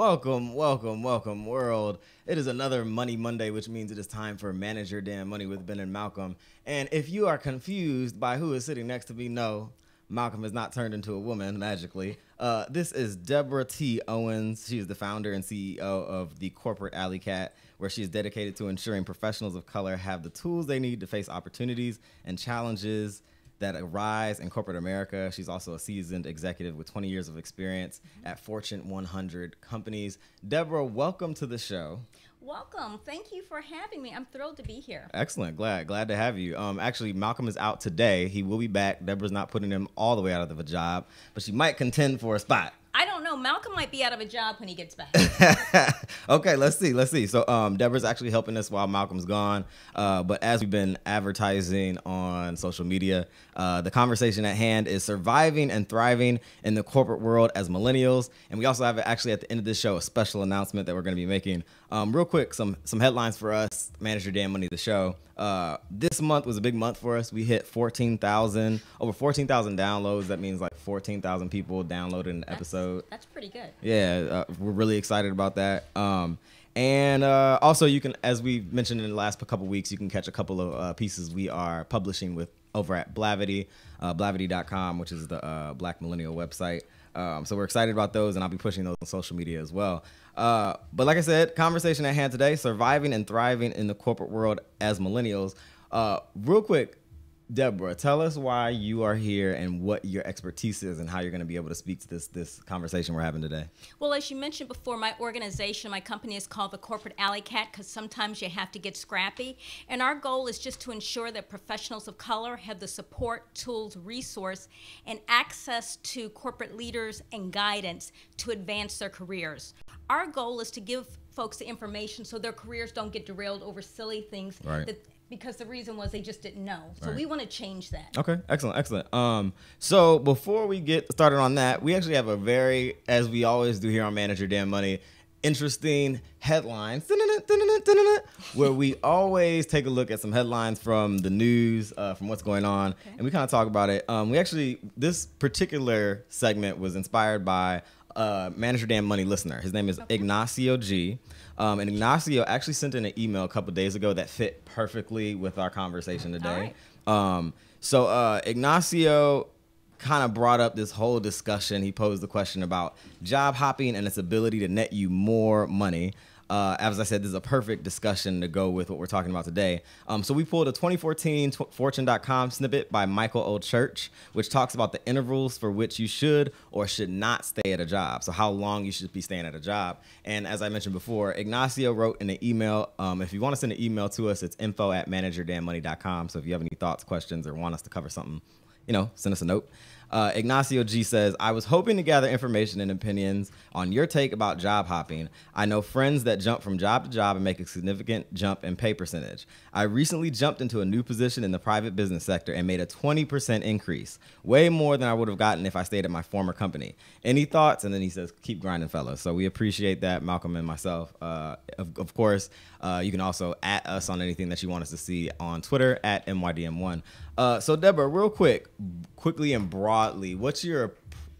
Welcome, world. It is another Money Monday, which means it is time for Manage Your Damn Money with Ben and Malcolm. And if you are confused by who is sitting next to me, no, Malcolm has not turned into a woman magically. This is Deborah T. Owens. She is the founder and CEO of the Corporate Alley Cat, where she is dedicated to ensuring professionals of color have the tools they need to face opportunities and challenges that arise in corporate America. She's also a seasoned executive with 20 years of experience at Fortune 100 companies. Deborah, welcome to the show. Welcome. Thank you for having me. I'm thrilled to be here. Excellent. Glad to have you. Actually, Malcolm is out today. He will be back. Deborah's not putting him all the way out of a job, but she might contend for a spot. I don't know. Malcolm might be out of a job when he gets back. Okay, let's see. So Deborah's actually helping us while Malcolm's gone. But as we've been advertising on social media, the conversation at hand is surviving and thriving in the corporate world as millennials. And we also have actually at the end of this show a special announcement that we're going to be making. Real quick, some headlines for us, Manage Your Damn Money, the show. This month was a big month for us. We hit over 14,000 downloads. That means like 14,000 people downloaded an episode. That's pretty good. Yeah, we're really excited about that. And also, you can, as we mentioned in the last couple weeks, you can catch a couple of pieces we are publishing with over at Blavity, Blavity.com, which is the Black Millennial website. So we're excited about those, and I'll be pushing those on social media as well. But like I said, conversation at hand today, surviving and thriving in the corporate world as millennials. Real quick, Deborah, tell us why you are here and what your expertise is and how you're going to be able to speak to this conversation we're having today. Well, as you mentioned before, my organization, my company is called the Corporate Alley Cat because sometimes you have to get scrappy. And our goal is just to ensure that professionals of color have the support, tools, resource, and access to corporate leaders and guidance to advance their careers. Our goal is to give folks the information so their careers don't get derailed over silly things. Right. Because the reason was they just didn't know. So we want to change that. Okay, excellent. So before we get started on that, we actually have a very, as we always do here on Manage Your Damn Money, interesting headlines, where we always take a look at some headlines from the news, from what's going on, and we kind of talk about it. This particular segment was inspired by Manage Your Damn Money listener. His name is Ignacio G. And Ignacio actually sent in an email a couple days ago that fit perfectly with our conversation today. So Ignacio kind of brought up this whole discussion. He posed the question about job hopping and its ability to net you more money. As I said, this is a perfect discussion to go with what we're talking about today. So we pulled a 2014 Fortune.com snippet by Michael O. Church, which talks about the intervals for which you should or should not stay at a job. So how long you should be staying at a job. And as I mentioned before, Ignacio wrote in an email. If you want to send an email to us, it's info@manageyourdamnmoney.com. So if you have any thoughts, questions, or want us to cover something, send us a note. Ignacio G says, I was hoping to gather information and opinions on your take about job hopping. I know friends that jump from job to job and make a significant jump in pay percentage. I recently jumped into a new position in the private business sector and made a 20% increase, way more than I would have gotten if I stayed at my former company. Any thoughts? And then he says, keep grinding, fellas. So we appreciate that, Malcolm and myself. Of course, you can also @ us on anything that you want us to see on Twitter at MYDM1. So Deborah, real quickly and broadly, what's your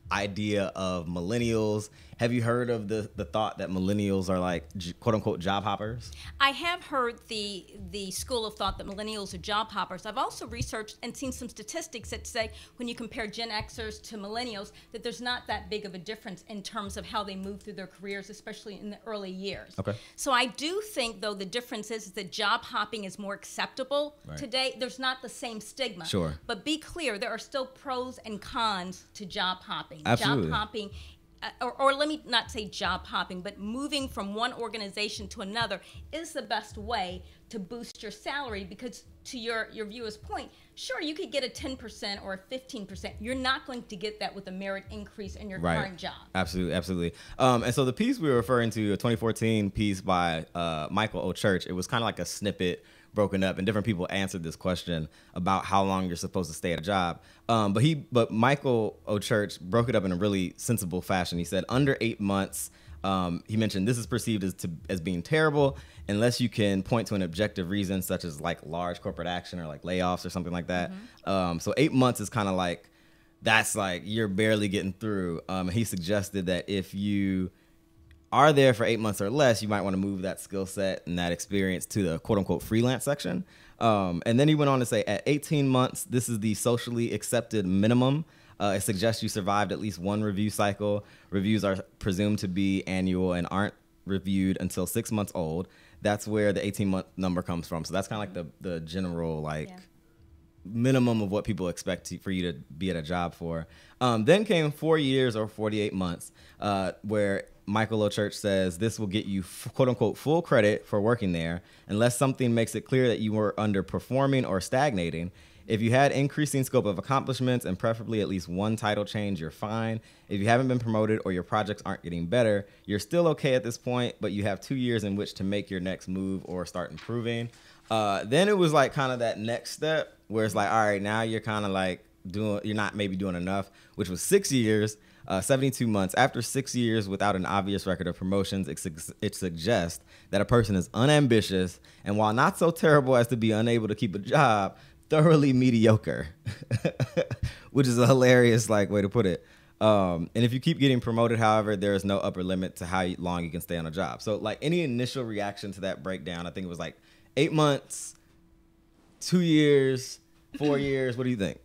idea of millennials? Have you heard of the thought that millennials are like quote unquote job hoppers? I have heard the school of thought that millennials are job hoppers. I've also researched and seen some statistics that say when you compare Gen Xers to millennials that there's not that big of a difference in terms of how they move through their careers, especially in the early years. Okay. So I do think though the difference is that job hopping is more acceptable today. There's not the same stigma. Sure. But be clear, there are still pros and cons to job hopping. Absolutely. Job hopping or let me not say job hopping, but moving from one organization to another is the best way to boost your salary because to your viewer's point, sure, you could get a 10% or a 15%. You're not going to get that with a merit increase in your current job. Absolutely. And so the piece we were referring to, a 2014 piece by Michael O. Church, it was kind of like a snippet broken up, and different people answered this question about how long you're supposed to stay at a job. But Michael O. Church broke it up in a really sensible fashion. He said under 8 months. He mentioned this is perceived as being terrible unless you can point to an objective reason, such as like large corporate action or like layoffs or something like that. So 8 months is kind of like that's like you're barely getting through. He suggested that if you are there for 8 months or less, you might want to move that skill set and that experience to the quote unquote freelance section. And then he went on to say, at 18 months, this is the socially accepted minimum. It suggests you survived at least one review cycle. Reviews are presumed to be annual and aren't reviewed until 6 months old. That's where the 18-month number comes from. So that's kind of like the general minimum of what people expect for you to be at a job for. Then came 4 years or 48 months, where Michael Ochurch says this will get you quote unquote full credit for working there unless something makes it clear that you were underperforming or stagnating. If you had increasing scope of accomplishments and preferably at least one title change, you're fine. If you haven't been promoted or your projects aren't getting better, you're still okay at this point, but you have 2 years in which to make your next move or start improving. Then it was like kind of that next step where it's like, all right, now you're kind of like you're not maybe doing enough, which was 6 years, 72 months. After 6 years without an obvious record of promotions, it suggests that a person is unambitious and, while not so terrible as to be unable to keep a job, thoroughly mediocre, which is a hilarious way to put it. And if you keep getting promoted, however, there is no upper limit to how long you can stay on a job. So any initial reaction to that breakdown, I think it was 8 months, 2 years, 4 years. What do you think?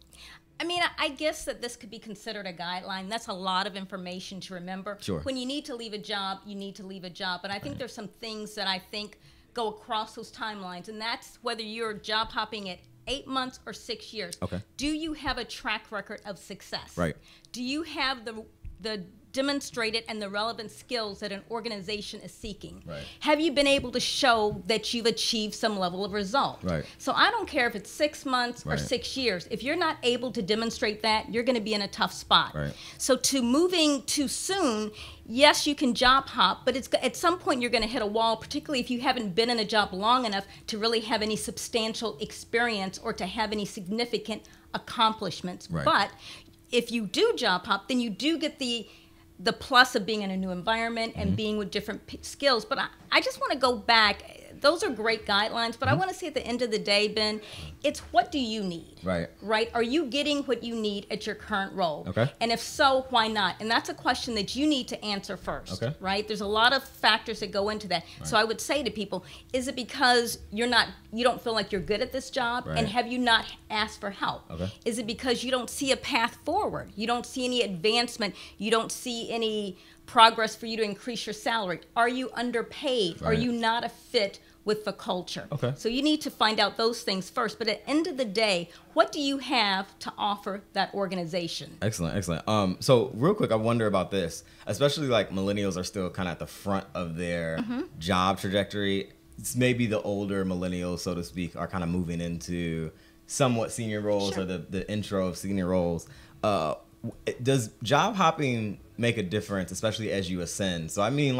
I mean, I guess that this could be considered a guideline. That's a lot of information to remember. Sure. When you need to leave a job, you need to leave a job. But I think there's some things that I think go across those timelines, and that's whether you're job hopping at 8 months or 6 years. Okay. Do you have a track record of success? Right. Do you have the demonstrated and the relevant skills that an organization is seeking? Right. Have you been able to show that you've achieved some level of result? Right. So I don't care if it's 6 months or Right. 6 years. If you're not able to demonstrate that, you're going to be in a tough spot. Right. So to moving too soon, yes, you can job hop, but at some point you're going to hit a wall, particularly if you haven't been in a job long enough to really have any substantial experience or to have any significant accomplishments. Right. But if you do job hop, then you do get the plus of being in a new environment and being with different skills. But I just want to go back. Those are great guidelines, but I want to say at the end of the day, Ben, it's what do you need? Right. Right? Are you getting what you need at your current role? Okay. And if so, why not? And that's a question that you need to answer first. Okay. Right? There's a lot of factors that go into that. Right. So I would say to people, is it because you don't feel like you're good at this job? Right. And have you not asked for help? Okay. Is it because you don't see a path forward? You don't see any advancement? You don't see any progress for you to increase your salary? Are you underpaid? Right. Are you not a fit with the culture? Okay. So you need to find out those things first. But at the end of the day, what do you have to offer that organization? Excellent, excellent. So real quick, I wonder about this, especially millennials are still kind of at the front of their job trajectory. It's maybe the older millennials, so to speak, are kind of moving into somewhat senior roles. Sure. Or the intro of senior roles. Does job hopping make a difference, especially as you ascend? So I mean,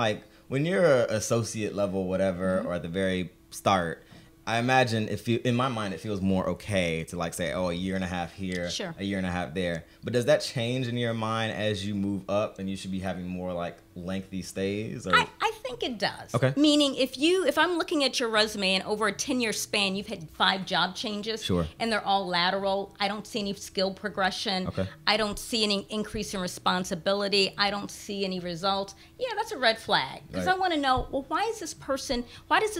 when you're an associate level, whatever, or at the very start, I imagine in my mind, it feels more okay to say, oh, a year and a half here, Sure. a year and a half there. But does that change in your mind as you move up and you should be having more lengthy stays? Or? I think it does. Okay. Meaning if I'm looking at your resume and over a 10-year span, you've had 5 job changes. Sure. And they're all lateral. I don't see any skill progression. Okay. I don't see any increase in responsibility. I don't see any results. Yeah, that's a red flag. Because Right. I want to know, well, why does this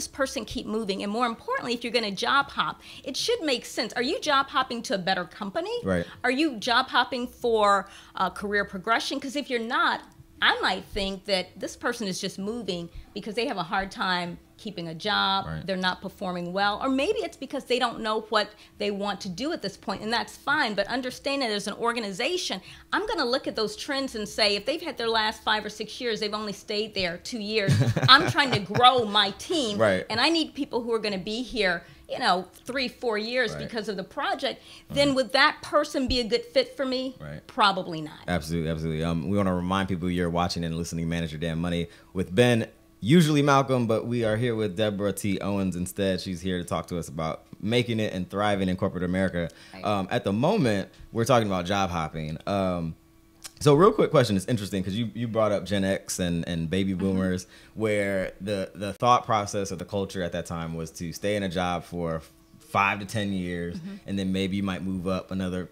person keep moving? And more importantly, if you're going to job hop, it should make sense. Are you job hopping to a better company? Right. Are you job hopping for career progression? Because if you're not, I might think that this person is just moving because they have a hard time keeping a job, Right. They're not performing well, or maybe it's because they don't know what they want to do at this point, and that's fine. But understand that as an organization, I'm going to look at those trends and say, if they've had their last 5 or 6 years, they've only stayed there 2 years, I'm trying to grow my team, Right. and I need people who are going to be here 3-4 years Right. because of the project, then would that person be a good fit for me? Right. Probably not. Absolutely, absolutely. We want to remind people you're watching and listening Manage Your Damn Money with Ben, usually Malcolm, but we are here with Deborah T. Owens instead. She's here to talk to us about making it and thriving in corporate America. Right. At the moment, we're talking about job hopping. So real quick question, it's interesting because you brought up Gen X and baby boomers, where the thought process of the culture at that time was to stay in a job for 5 to 10 years, and then maybe you might move up another,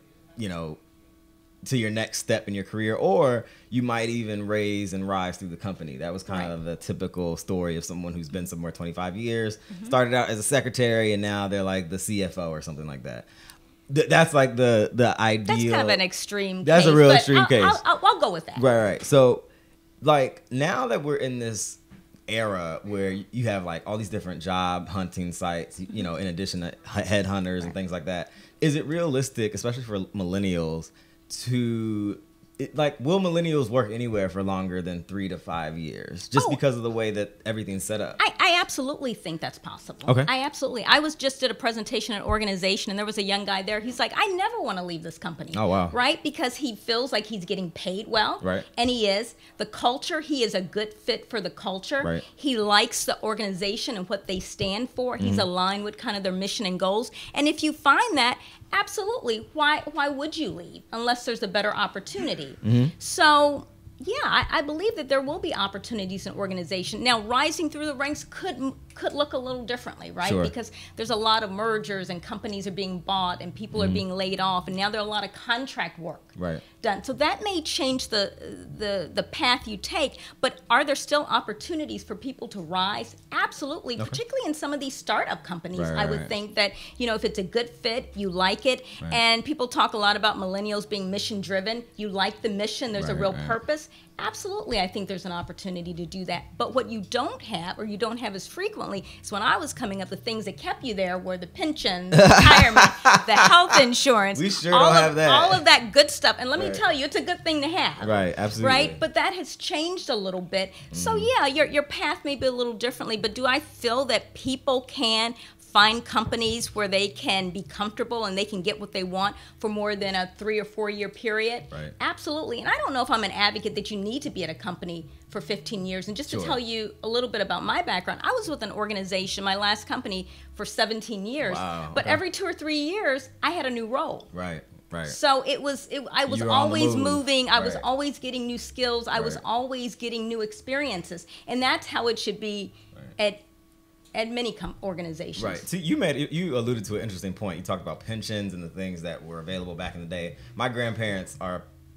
to your next step in your career, or you might even raise and rise through the company. That was kind of the typical story of someone who's been somewhere 25 years, started out as a secretary, and now they're like the CFO or something like that. That's like the ideal. That's kind of an extreme case. That's a real extreme case. I'll go with that. Right. So, like, now that we're in this era where you have like all these different job hunting sites, you know, in addition to headhunters and things like that, is it realistic, especially for millennials, to will millennials work anywhere for longer than 3 to 5 years just because of the way that everything's set up? I absolutely think that's possible. Okay. I was just at a presentation at an organization, and there was a young guy there. He's like, I never want to leave this company. Oh, wow. Right? Because he feels like he's getting paid well. Right. And he is. The culture, he is a good fit for the culture. Right. He likes the organization and what they stand for. He's aligned with kind of their mission and goals. And if you find that, absolutely, why would you leave unless there's a better opportunity? So, yeah, I believe that there will be opportunities in organization. Now, rising through the ranks could look a little differently, right? Sure. Because there's a lot of mergers and companies are being bought and people are being laid off, and now there are a lot of contract work done. So that may change the path you take, but are there still opportunities for people to rise? Absolutely, particularly in some of these startup companies. I would think that, you know, if it's a good fit, you like it, and people talk a lot about millennials being mission driven. You like the mission, there's a real purpose. Absolutely, I think there's an opportunity to do that. But what you don't have, or you don't have as frequently, is when I was coming up, the things that kept you there were the pension, the retirement, the health insurance. We sure don't have that. All of that good stuff. And let me tell you, it's a good thing to have. Right, absolutely. Right? But that has changed a little bit. So yeah, your path may be a little differently, but do I feel that people can find companies where they can be comfortable and they can get what they want for more than a 3 or 4 year period? Right. Absolutely. And I don't know if I'm an advocate that you need to be at a company for 15 years. And just to tell you a little bit about my background, I was with an organization, my last company, for 17 years. Wow. But every 2 or 3 years, I had a new role. Right. Right. So I was always moving. I was Right. always getting new skills. I was Right. always getting new experiences. And that's how it should be at many organizations. Right. So you alluded to an interesting point. You talked about pensions and the things that were available back in the day. My grandparents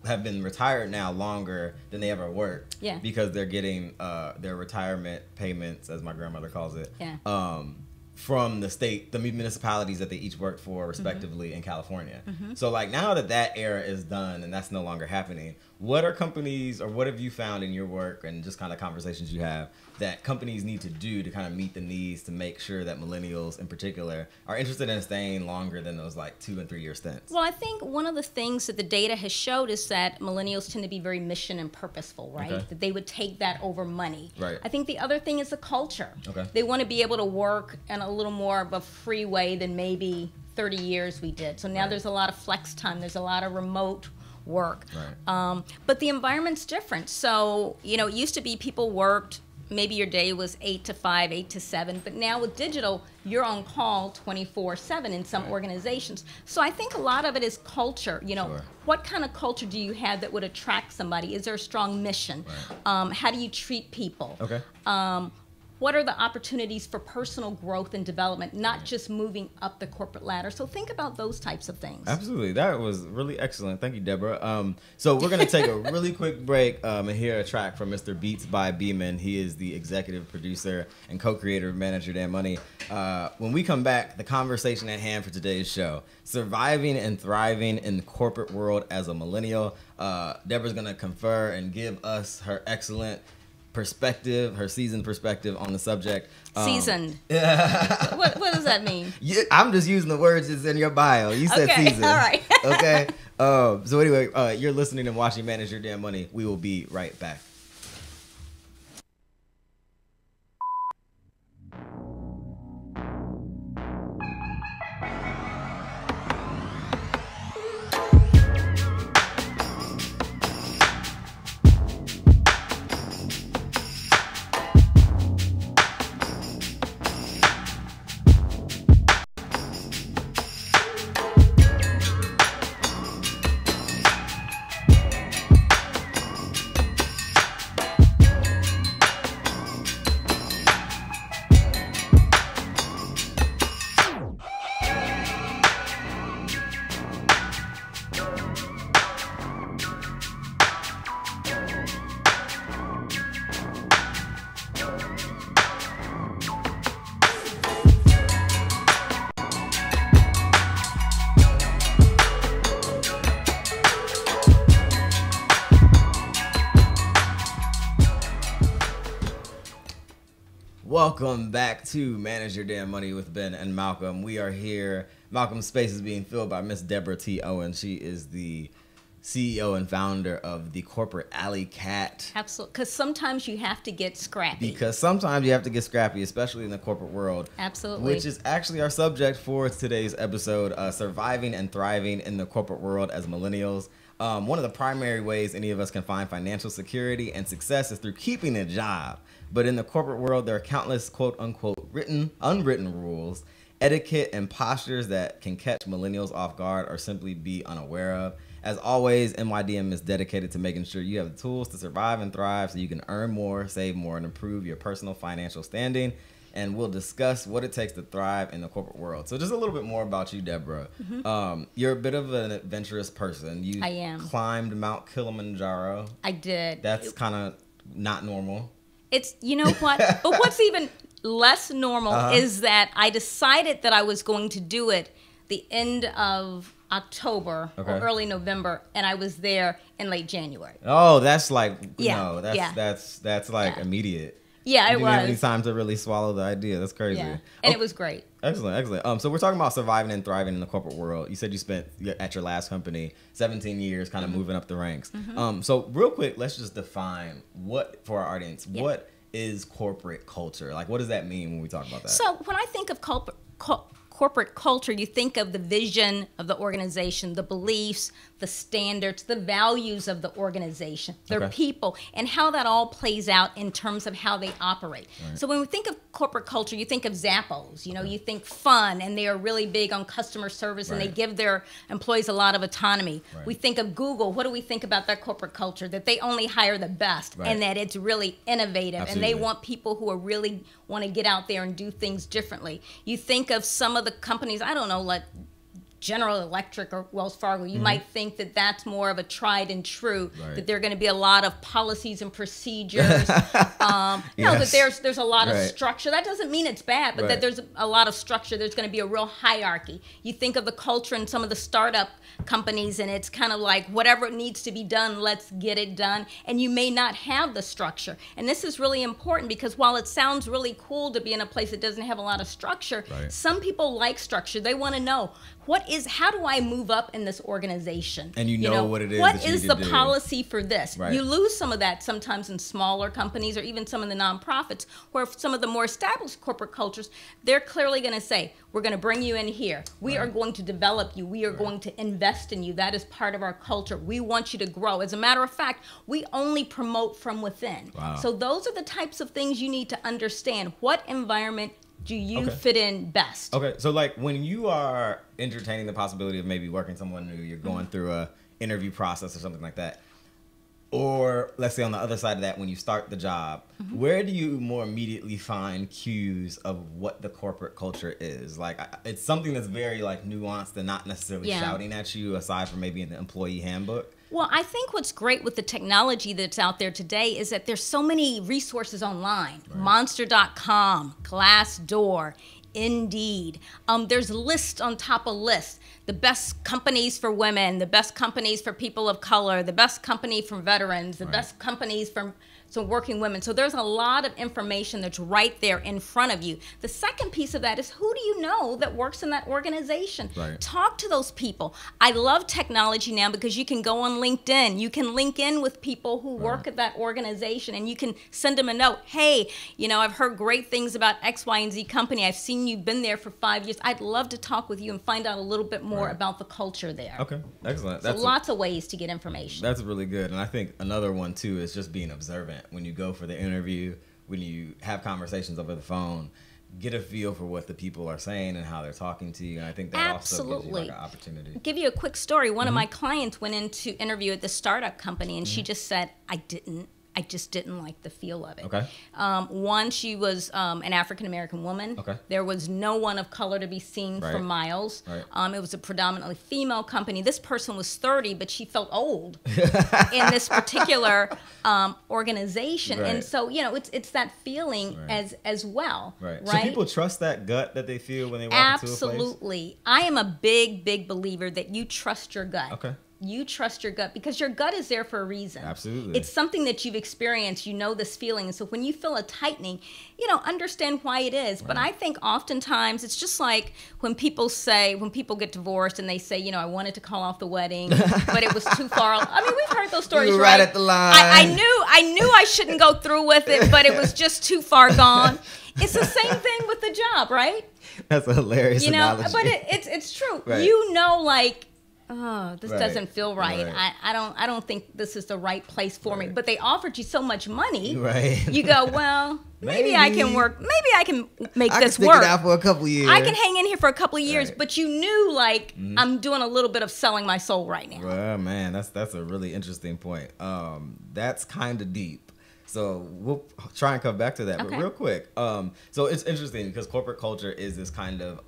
have been retired now longer than they ever worked. Yeah. Because they're getting their retirement payments, as my grandmother calls it. Yeah. From the municipalities that they each worked for respectively in California. So like now that era is done and that's no longer happening, what are companies, or what have you found in your work and just kind of conversations you have that companies need to do to kind of meet the needs to make sure that millennials in particular are interested in staying longer than those like 2 and 3 year stints? Well, I think one of the things that the data has showed is that millennials tend to be very mission and purposeful, right? Okay. That they would take that over money. Right. I think the other thing is the culture. Okay. They want to be able to work in a little more of a free way than maybe 30 years we did. So now there's a lot of flex time. There's a lot of remote work. Right. But the environment's different. So, you know, it used to be people worked, maybe your day was 8 to 5, 8 to 7, but now with digital, you're on call 24/7 in some organizations. So I think a lot of it is culture. You know, what kind of culture do you have that would attract somebody? Is there a strong mission? Right. How do you treat people? Okay. What are the opportunities for personal growth and development, not just moving up the corporate ladder? So think about those types of things. Absolutely. That was really excellent. Thank you, Deborah. So we're going to take a really quick break and hear a track from Mr. Beats by Beeman. He is the executive producer and co-creator of Manager Dan Money. When we come back, the conversation at hand for today's show, surviving and thriving in the corporate world as a millennial. Deborah's going to confer and give us her excellent perspective, her seasoned perspective on the subject. Seasoned. What does that mean? I'm just using the words that's in your bio. You said seasoned. All right. Okay. So anyway, you're listening and watching Manage Your Damn Money. We will be right back. Welcome back to Manage Your Damn Money with Ben and Malcolm. We are here. Malcolm's space is being filled by Miss Deborah T. Owen. She is the CEO and founder of the Corporate Alley Cat. Absolutely, because sometimes you have to get scrappy. Because sometimes you have to get scrappy, especially in the corporate world. Absolutely. Which is actually our subject for today's episode, surviving and thriving in the corporate world as millennials. One of the primary ways any of us can find financial security and success is through keeping a job. But in the corporate world, there are countless quote-unquote unwritten rules, etiquette, and postures that can catch millennials off guard or simply be unaware of. As always, NYDM is dedicated to making sure you have the tools to survive and thrive so you can earn more, save more, and improve your personal financial standing. And we'll discuss what it takes to thrive in the corporate world. So just a little bit more about you, Deborah. Mm-hmm. You're a bit of an adventurous person. I am. Climbed Mount Kilimanjaro. I did. That's kind of not normal. It's, you know what? But what's even less normal is that I decided that I was going to do it the end of October or early November, and I was there in late January. Oh, that's like, that's like immediate. Yeah, it was. You didn't have any time to really swallow the idea. That's crazy. Yeah. And it was great. Excellent. So we're talking about surviving and thriving in the corporate world. You said you spent at your last company 17 years kind of moving up the ranks. Mm-hmm. So real quick, let's just define for our audience, what is corporate culture? Like, what does that mean when we talk about that? So when I think of corporate culture, you think of the vision of the organization, the beliefs, the standards, the values of the organization, their people, and how that all plays out in terms of how they operate. Right. So when we think of corporate culture, you think of Zappos, you think fun, and they are really big on customer service, and they give their employees a lot of autonomy. Right. We think of Google. What do we think about their corporate culture? That they only hire the best, and that it's really innovative, and they want people who are really want to get out there and do things differently. You think of some of the companies, I don't know, like General Electric or Wells Fargo, you might think that that's more of a tried and true, that there are going to be a lot of policies and procedures. That there's a lot of structure. That doesn't mean it's bad, but that there's a lot of structure. There's going to be a real hierarchy. You think of the culture in some of the startup companies, and it's kind of like whatever needs to be done, let's get it done. And you may not have the structure. And this is really important because while it sounds really cool to be in a place that doesn't have a lot of structure, some people like structure. They want to know, how do I move up in this organization? And you know what it is. What is the policy for this? Right. You lose some of that sometimes in smaller companies or even some of the nonprofits, where some of the more established corporate cultures, they're clearly going to say, we're going to bring you in here. We are going to develop you. We are going to invest in you. That is part of our culture. We want you to grow. As a matter of fact, we only promote from within. Wow. So those are the types of things you need to understand. What environment do you fit in best? Okay, so like when you are entertaining the possibility of maybe working someone new, you're going through a interview process or something like that, or let's say on the other side of that, when you start the job, where do you more immediately find cues of what the corporate culture is? Like, it's something that's very like nuanced and not necessarily shouting at you, aside from maybe in the employee handbook. Well, I think what's great with the technology that's out there today is that there's so many resources online. Monster.com, Glassdoor, Indeed. There's lists on top of lists. The best companies for women, the best companies for people of color, the best company for veterans, the best companies for working women. So there's a lot of information that's right there in front of you. The second piece of that is, who do you know that works in that organization? Talk to those people. I love technology now because you can go on LinkedIn. You can link in with people who work at that organization, and you can send them a note. Hey, I've heard great things about X, Y, and Z company. I've seen you've been there for 5 years. I'd love to talk with you and find out a little bit more about the culture there. Okay, excellent. So lots of ways to get information. That's really good. And I think another one, too, is just being observant. When you go for the interview, when you have conversations over the phone, get a feel for what the people are saying and how they're talking to you. And I think that also gives you like an opportunity. I'll give you a quick story. One of my clients went in to interview at the startup company, and she just said, I just didn't like the feel of it. Okay. One, she was an African-American woman. Okay. There was no one of color to be seen for miles. Right. It was a predominantly female company. This person was 30, but she felt old in this particular organization. Right. And so, it's that feeling as well. Right. So people trust that gut that they feel when they walk into a place? Absolutely. I am a big, big believer that you trust your gut. Okay. you trust your gut, because your gut is there for a reason. Absolutely. It's something that you've experienced. You know this feeling. And so when you feel a tightening, understand why it is. Right. But I think oftentimes it's just like when people get divorced and they say, I wanted to call off the wedding, but it was too far. I mean, we've heard those stories, right? Right at the line. I knew I shouldn't go through with it, but it was just too far gone. It's the same thing with the job, right? That's a hilarious analogy. But it's true. Right. This doesn't feel right. I don't think this is the right place for me. But they offered you so much money. Right. You go, well, maybe I can work. Maybe I can make this stick work. It out for a couple of years. I can hang in here for a couple of years. Right. But you knew, I'm doing a little bit of selling my soul right now. Well, man, that's a really interesting point. That's kind of deep. So we'll try and come back to that, but real quick. So it's interesting because corporate culture is this kind of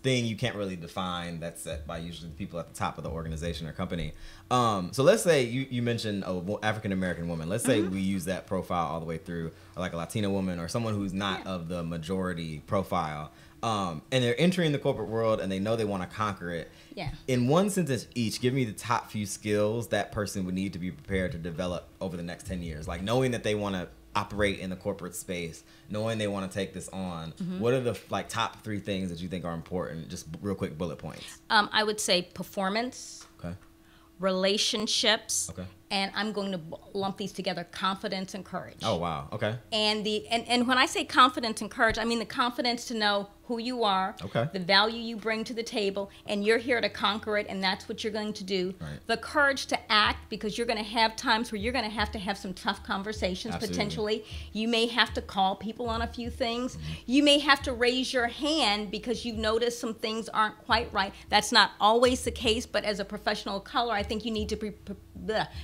thing you can't really define, that's set by usually the people at the top of the organization or company. So let's say you mentioned an African American woman. Let's say we use that profile all the way through, or like a Latina woman or someone who's not of the majority profile. And they're entering the corporate world and they know they want to conquer it. Yeah. In one sentence each, give me the top few skills that person would need to be prepared to develop over the next 10 years. Like knowing that they want to operate in the corporate space, knowing they want to take this on. What are the top 3 things that you think are important? Just real quick bullet points. I would say performance. Okay. Relationships. Okay. And I'm going to lump these together: confidence and courage. Oh, wow. Okay. And when I say confidence and courage, I mean the confidence to know who you are, the value you bring to the table, and you're here to conquer it, and that's what you're going to do. Right. The courage to act, because you're going to have times where you're going to have some tough conversations. Absolutely. Potentially. You may have to call people on a few things. You may have to raise your hand because you've noticed some things aren't quite right. That's not always the case, but as a professional of color, I think you need to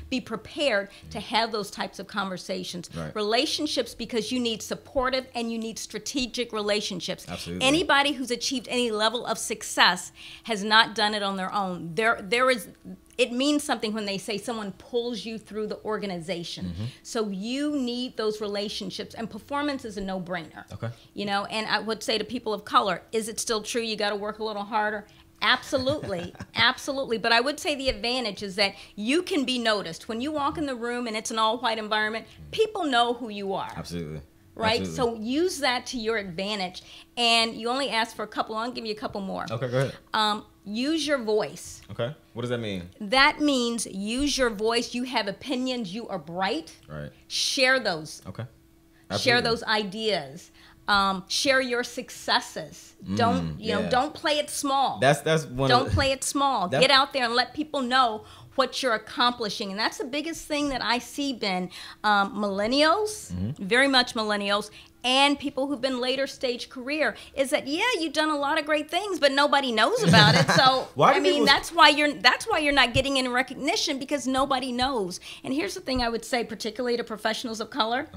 be prepared to have those types of conversations. Right. Relationships, because you need supportive and you need strategic relationships. Absolutely. Anybody who's achieved any level of success has not done it on their own. It means something when they say someone pulls you through the organization. So you need those relationships, and performance is a no-brainer. Okay. And I would say to people of color, is it still true you got to work a little harder? Absolutely. Absolutely. But I would say the advantage is that you can be noticed. When you walk in the room and it's an all-white environment, people know who you are. Absolutely. Right? Absolutely. So use that to your advantage. And you only ask for a couple. I'll give you a couple more. Okay, go ahead. Use your voice. Okay. What does that mean? That means use your voice. You have opinions. You are bright. Right. Share those. Okay. Absolutely. Share those ideas. Share your successes. Don't play it small. That's one. Don't play it small. Get out there and let people know what you're accomplishing. And that's the biggest thing that I see, Ben. Millennials, very much millennials, and people who've been later stage career, is that you've done a lot of great things, but nobody knows about it. So that's why you're not getting any recognition, because nobody knows. And here's the thing I would say, particularly to professionals of color,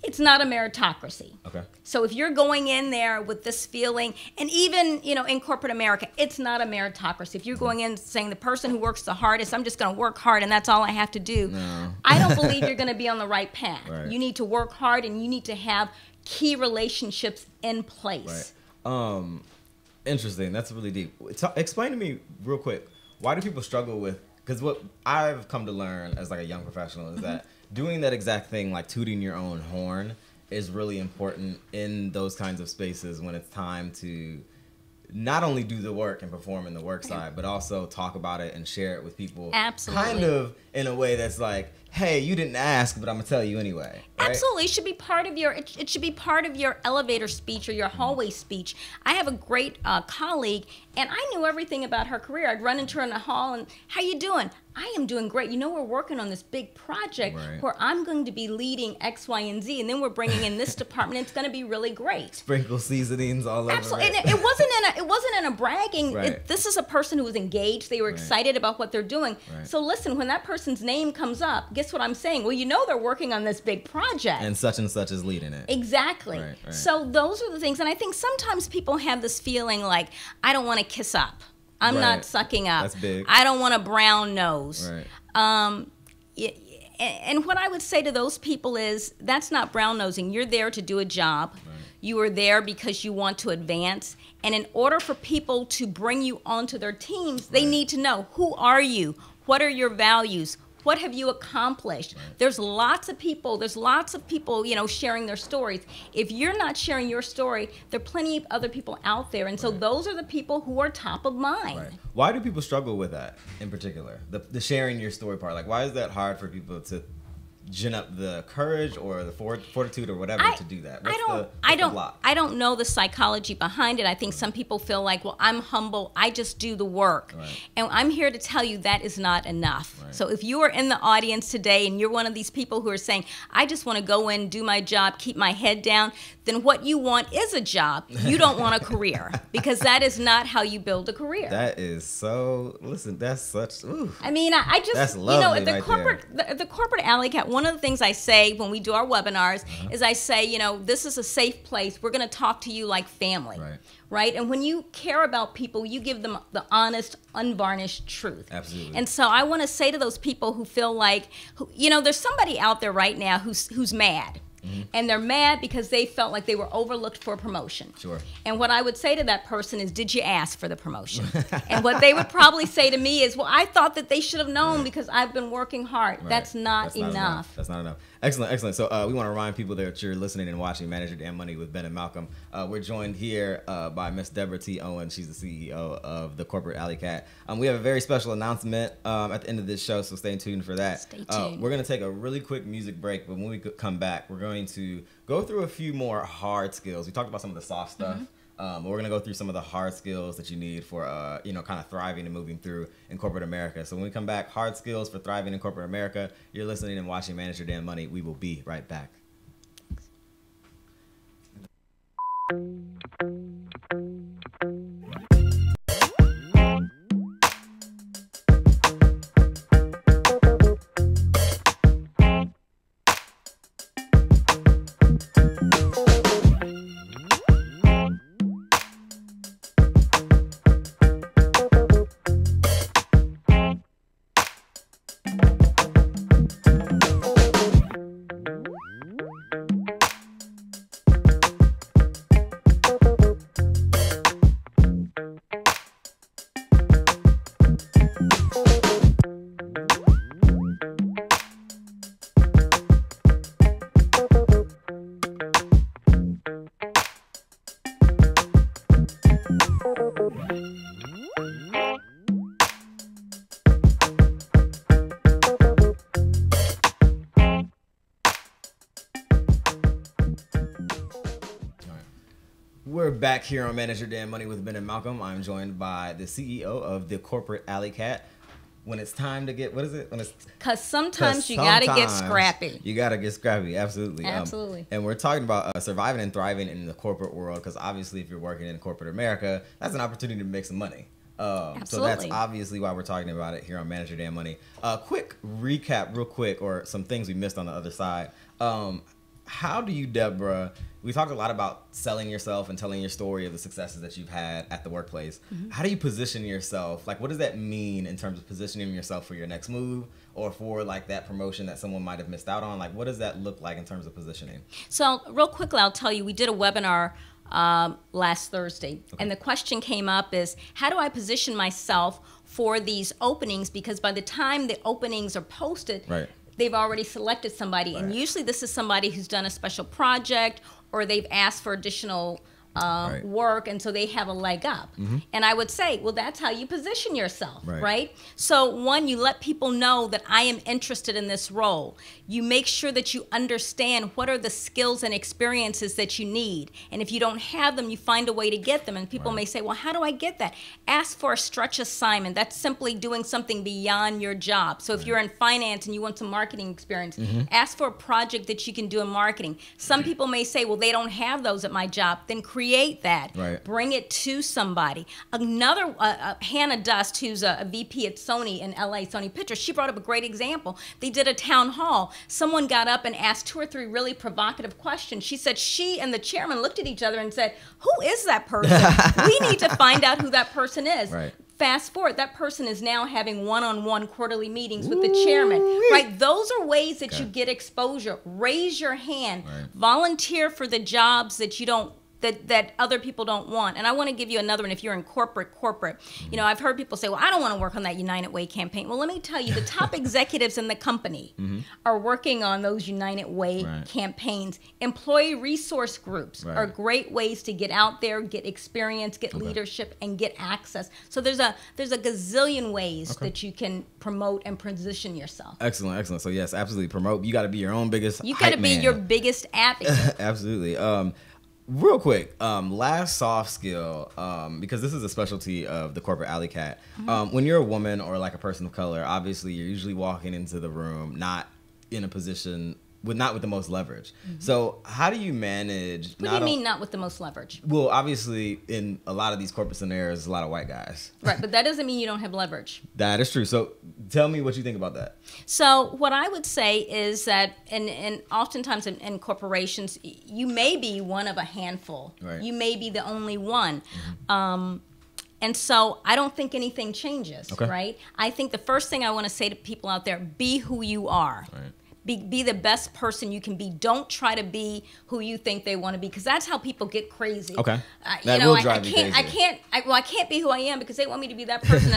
it's not a meritocracy. Okay. So if you're going in there with this feeling, and even in corporate America, it's not a meritocracy. If you're going in saying the person who works the hardest, I'm just going to work hard and that's all I have to do. No. I don't believe you're going to be on the right path. Right. You need to work hard, and you need to have key relationships in place. Right. Interesting. That's really deep. Explain to me real quick, why do people struggle with, because what I've come to learn as a young professional is that doing that exact thing, like tooting your own horn, is really important in those kinds of spaces when it's time to not only do the work and perform in the work side, but also talk about it and share it with people. Absolutely. Kind of in a way that's like, hey, you didn't ask, but I'm gonna tell you anyway. Right? Absolutely, it should be part of your. It should be part of your elevator speech or your hallway speech. I have a great colleague, and I knew everything about her career. I'd run into her in the hall, and how you doing? I am doing great. We're working on this big project where I'm going to be leading X, Y, and Z, and then we're bringing in this department. It's going to be really great. Sprinkle seasonings all over. Absolutely, and it wasn't in a bragging. Right. This is a person who was engaged. They were excited about what they're doing. Right. So listen, when that person's name comes up, guess what I'm saying? Well, they're working on this big project, and such is leading it. Exactly. Right. So those are the things, and I think sometimes people have this feeling like, I don't want to kiss up. I'm not sucking up. That's big. I don't want a brown nose. Right. And what I would say to those people is, that's not brown nosing. You're there to do a job. Right. You are there because you want to advance. And in order for people to bring you onto their teams, they need to know, who are you? What are your values? What have you accomplished? Right. There's lots of people, you know, sharing their stories. If you're not sharing your story, there are plenty of other people out there. And so those are the people who are top of mind. Right. Why do people struggle with that in particular? The sharing your story part. Like, why is that hard for people to gin up the courage or the fortitude or whatever to do that? I don't know the psychology behind it. I think some people feel like, well, I'm humble, I just do the work. Right. And I'm here to tell you that is not enough. Right. So if you are in the audience today and you're one of these people who are saying, I just want to go in, do my job, keep my head down, then what you want is a job. You don't want a career, because that is not how you build a career. That is so, listen, that's such, ooh. I mean, I just, That's you know, lovely the right the corporate alley cat, one of the things I say when we do our webinars is I say, you know, this is a safe place. We're going to talk to you like family. Right? And when you care about people, you give them the honest, unvarnished truth. Absolutely. And so I want to say to those people who feel like, you know, there's somebody out there right now who's mad. Mm-hmm. And they're mad because they felt like they were overlooked for a promotion. Sure. And what I would say to that person is, did you ask for the promotion? And what they would probably say to me is, well, I thought that they should have known because I've been working hard. Right. That's not enough. That's not enough. Excellent, excellent. So we want to remind people that you're listening and watching Manage Your Damn Money with Ben and Malcolm. We're joined here by Miss Deborah T. Owen. She's the CEO of the Corporate Alley Cat. We have a very special announcement at the end of this show, so stay tuned for that. Stay tuned. We're going to take a really quick music break, but when we come back, we're going to go through a few more hard skills. We talked about some of the soft stuff. We're going to go through some of the hard skills that you need for, you know, kind of thriving and moving through in corporate America. So when we come back, hard skills for thriving in corporate America. You're listening and watching Manage Your Damn Money. We will be right back. We're back here on Manage Your Damn Money with Ben and Malcolm. I'm joined by the CEO of the Corporate Alley Cat. When it's time to get, what is it? Because sometimes you got to get scrappy. You got to get scrappy, absolutely. Absolutely. And we're talking about surviving and thriving in the corporate world, because obviously if you're working in corporate America, that's an opportunity to make some money. So that's obviously why we're talking about it here on Manage Your Damn Money. Quick recap, real quick, or some things we missed on the other side. How do you, Deborah, we talked a lot about selling yourself and telling your story of the successes that you've had at the workplace. Mm-hmm. How do you position yourself? Like, what does that mean in terms of positioning yourself for your next move or for like that promotion that someone might have missed out on? Like, what does that look like in terms of positioning? So real quickly, I'll tell you, we did a webinar last Thursday. Okay. And the question came up is, how do I position myself for these openings? Because by the time the openings are posted, they've already selected somebody. And usually this is somebody who's done a special project or they've asked for additional work, and so they have a leg up. Mm-hmm. And I would say, well, that's how you position yourself, right? So one, you let people know that I am interested in this role. You make sure that you understand what are the skills and experiences that you need. And if you don't have them, you find a way to get them. And people may say, well, how do I get that? Ask for a stretch assignment. That's simply doing something beyond your job. So if you're in finance and you want some marketing experience, ask for a project that you can do in marketing. Some people may say, well, they don't have those at my job. Then create that. Bring it to somebody. Another, Hannah Dust, who's a VP at Sony in LA, Sony Pictures, she brought up a great example. They did a town hall. Someone got up and asked 2 or 3 really provocative questions. She said she and the chairman looked at each other and said, who is that person? We need to find out who that person is. Fast forward, that person is now having one-on-one quarterly meetings with the chairman, right? Those are ways that you get exposure. Raise your hand. Volunteer for the jobs that you don't that other people don't want. And I want to give you another one. If you're in corporate, you know, I've heard people say, well, I don't want to work on that United Way campaign. Well, let me tell you, the top executives in the company are working on those United Way campaigns. Employee resource groups are great ways to get out there, get experience, get leadership, and get access. So there's a gazillion ways that you can promote and position yourself. Excellent. So yes, absolutely promote. You got to be your own biggest You got to be your biggest advocate. Absolutely. Real quick, last soft skill, because this is a specialty of the Corporate Alley Cat. When you're a woman or like a person of color, obviously you're usually walking into the room not in a position not with the most leverage. So how do you manage? What do you mean not with the most leverage? Well, obviously in a lot of these corporate scenarios, there's a lot of white guys. Right, but that doesn't mean you don't have leverage. That is true. So tell me what you think about that. So what I would say is that, and oftentimes in corporations, you may be one of a handful. Right. You may be the only one. And so I don't think anything changes, right? I think the first thing I want to say to people out there, be who you are. Right. Be the best person you can be. Don't try to be who you think they want to be, because that's how people get crazy. Okay. That will drive you crazy. I can't be who I am because they want me to be that person.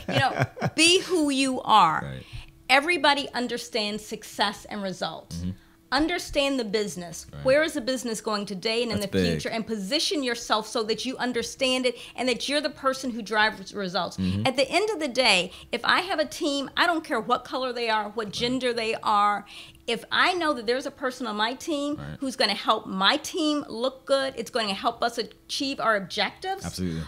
And be who you are. Right. Everybody understands success and results. Understand the business. Right. Where is the business going today and in the future? And position yourself so that you understand it and that you're the person who drives results. At the end of the day, if I have a team, I don't care what color they are, what gender they are. If I know that there's a person on my team who's going to help my team look good, it's going to help us achieve our objectives. Absolutely.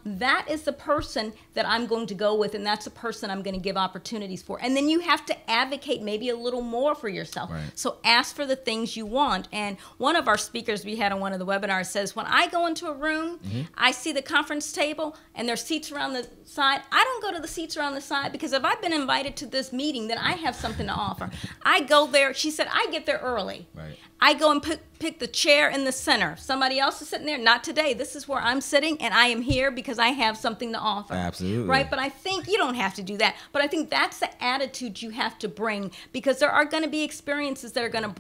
That is the person that I'm going to go with, and that's the person I'm going to give opportunities for. And then you have to advocate maybe a little more for yourself. Right. So ask for the things you want. And one of our speakers we had on one of the webinars says, when I go into a room, I see the conference table and there's seats around the side. I don't go to the seats around the side, because if I've been invited to this meeting, then I have something to offer. I go there. She said, I get there early. Right. I go and pick the chair in the center. Somebody else is sitting there. Not today. This is where I'm sitting, and I am here because I have something to offer. Absolutely. Right? But I think you don't have to do that. But I think that's the attitude you have to bring, because there are going to be experiences that are going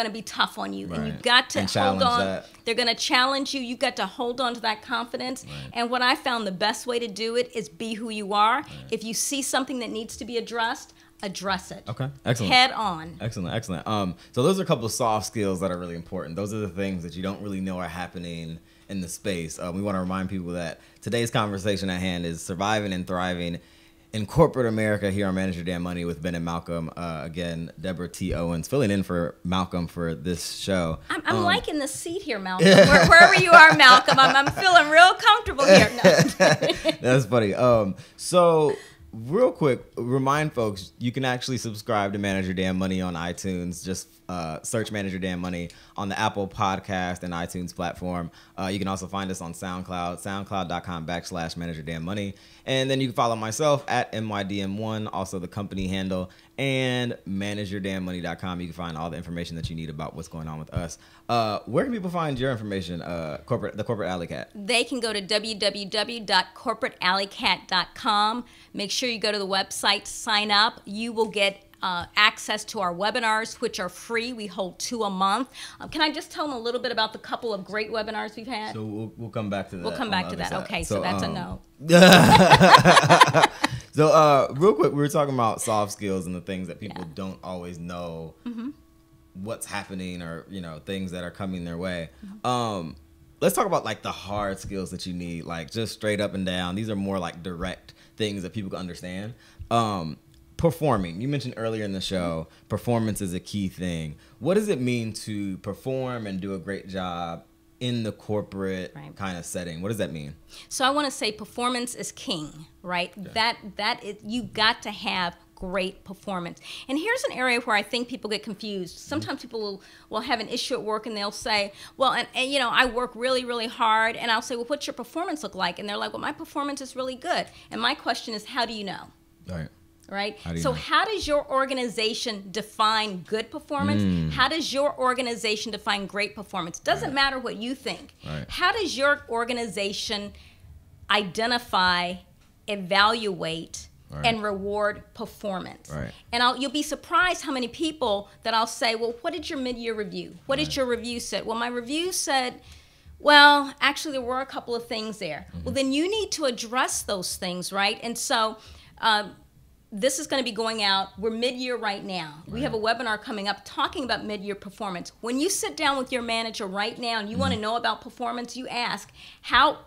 to be tough on you. Right. And you've got to hold on. That. They're going to challenge you. You've got to hold on to that confidence. Right. And what I found the best way to do it is be who you are. Right. If you see something that needs to be addressed, address it. Okay, excellent. Head on. Excellent. So those are a couple of soft skills that are really important. Those are the things that you don't really know are happening in the space. We want to remind people that today's conversation at hand is surviving and thriving in corporate America here on Manage Your Damn Money with Ben and Malcolm. Again, Deborah T. Owens filling in for Malcolm for this show. I'm liking the seat here, Malcolm. Wherever you are, Malcolm, I'm feeling real comfortable here. No. That's funny. So real quick, remind folks, you can actually subscribe to Manage Your Damn Money on iTunes. Just search Manage Your Damn Money on the Apple Podcast and iTunes platform. You can also find us on SoundCloud, soundcloud.com/Manage Your Damn Money. And then you can follow myself at MYDM1, also the company handle, and ManageYourDamnMoney.com. You can find all the information that you need about what's going on with us. Where can people find your information, the Corporate Alley Cat? They can go to www.corporatealleycat.com. Make sure you go to the website, sign up. You will get access to our webinars, which are free. We hold 2 a month. Can I just tell them a little bit about the couple of great webinars we've had? So we'll come back to that. We'll come back to that. Side. Okay, so that's a no. So real quick, we were talking about soft skills and the things that people don't always know what's happening, or things that are coming their way. Let's talk about like the hard skills that you need, like just straight up and down. These are more like direct things that people can understand. Performing. You mentioned earlier in the show, performance is a key thing. What does it mean to perform and do a great job in the corporate kind of setting? What does that mean? So I want to say performance is king, right? Yeah. That is, you got to have great performance. And here's an area where I think people get confused. Sometimes people will have an issue at work and they'll say, well, and I work really, really hard. And I'll say, well, what's your performance look like? And they're like, well, my performance is really good. And my question is, how do you know? Right? How does your organization define good performance? How does your organization define great performance? Doesn't matter what you think. How does your organization identify, evaluate, and reward performance? And you'll be surprised how many people that I'll say, well, what did your mid-year review? What did your review say? Well, my review said, Well, actually, there were a couple of things there. Well, then you need to address those things, right? And so this is going to be going out. We're mid-year right now. We have a webinar coming up talking about mid-year performance. When you sit down with your manager right now and you want to know about performance, you ask, how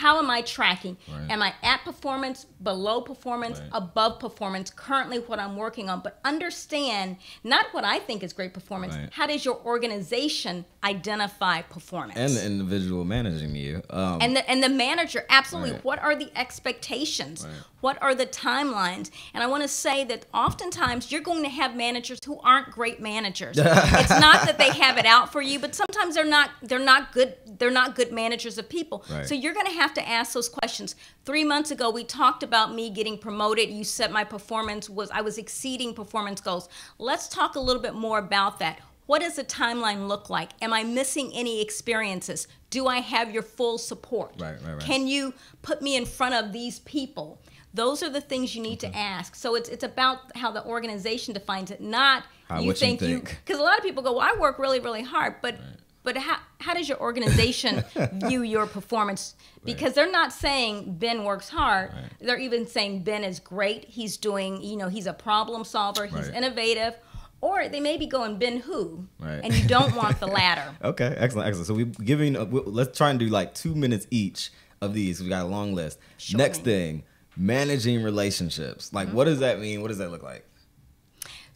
am I tracking? Right. Am I at performance, below performance, Right. above performance, currently what I'm working on? But understand not what I think is great performance. Right. How does your organization identify performance? And the individual managing you. And the manager, absolutely. Right. What are the expectations? Right. What are the timelines? And I want to say that oftentimes you're going to have managers who aren't great managers. It's not that they have it out for you, but sometimes they're not good managers of people. Right. So you're going to have to ask those questions. 3 months ago, we talked about me getting promoted. You said my performance I was exceeding performance goals. Let's talk a little bit more about that. What does the timeline look like? Am I missing any experiences? Do I have your full support? Right. Can you put me in front of these people? Those are the things you need to ask. So it's about how the organization defines it, not you think. Because a lot of people go, well, I work really, really hard, but how does your organization view your performance? Because they're not saying Ben works hard. Right. They're even saying Ben is great. He's doing, he's a problem solver. He's innovative. Or they may be going, Ben who? Right. And you don't want the latter. Okay, excellent. So let's try and do like 2 minutes each of these. We got a long list. Sure. Next thing, managing relationships. Like, what does that mean? What does that look like?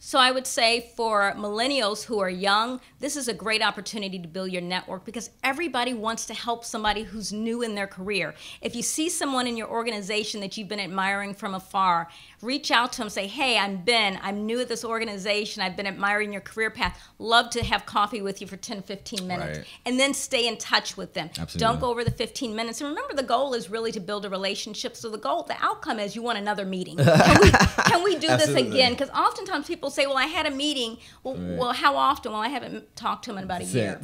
So I would say for millennials who are young, this is a great opportunity to build your network because everybody wants to help somebody who's new in their career. If you see someone in your organization that you've been admiring from afar, reach out to them, say, hey, I'm Ben. I'm new at this organization. I've been admiring your career path. Love to have coffee with you for 10, 15 minutes. Right. And then stay in touch with them. Absolutely. Don't go over the 15 minutes. And remember, the goal is really to build a relationship. So the outcome is you want another meeting. Can we do this Absolutely. again? Because oftentimes people say, well, I had a meeting. Well, how often? Well, I haven't talked to him in about a year.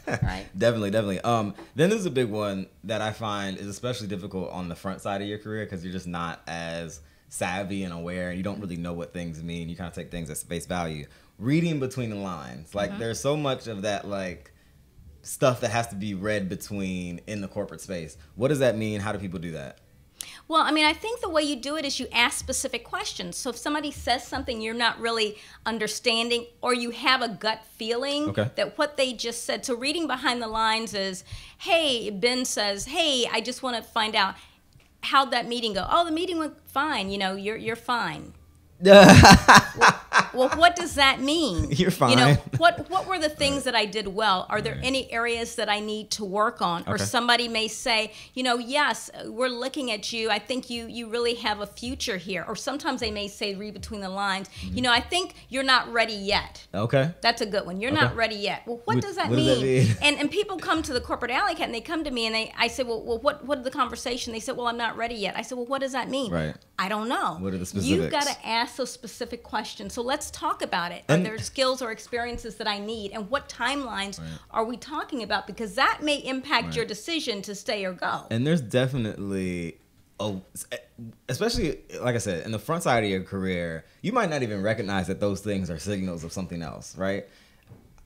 Right. Definitely. Then there's a big one that I find is especially difficult on the front side of your career because you're just not as savvy and aware and you don't really know what things mean. You kind of take things at face value. Reading between the lines. Like there's so much of that like stuff that has to be read between in the corporate space. What does that mean? How do people do that? Well, I mean, I think the way you do it is you ask specific questions. So if somebody says something you're not really understanding or you have a gut feeling that what they just said. So reading behind the lines is, hey, Ben says, hey, I just want to find out how'd that meeting go? Oh, the meeting went fine. You're fine. Well, what does that mean? You're fine. What were the things that I did well? Are there any areas that I need to work on? Or somebody may say, yes, we're looking at you. I think you really have a future here. Or sometimes they may say, read between the lines, I think you're not ready yet. Okay. That's a good one. You're not ready yet. Well, what does that what mean? Does that mean? And people come to the Corporate Alley Cat and they come to me and I say, well, what the conversation? They said, well, I'm not ready yet. I said, well, what does that mean? Right. I don't know. What are the specifics? You've got to ask those specific questions. So let's talk about it. Are there skills or experiences that I need? And what timelines are we talking about? Because that may impact your decision to stay or go. And there's definitely, especially, like I said, in the front side of your career, you might not even recognize that those things are signals of something else, right?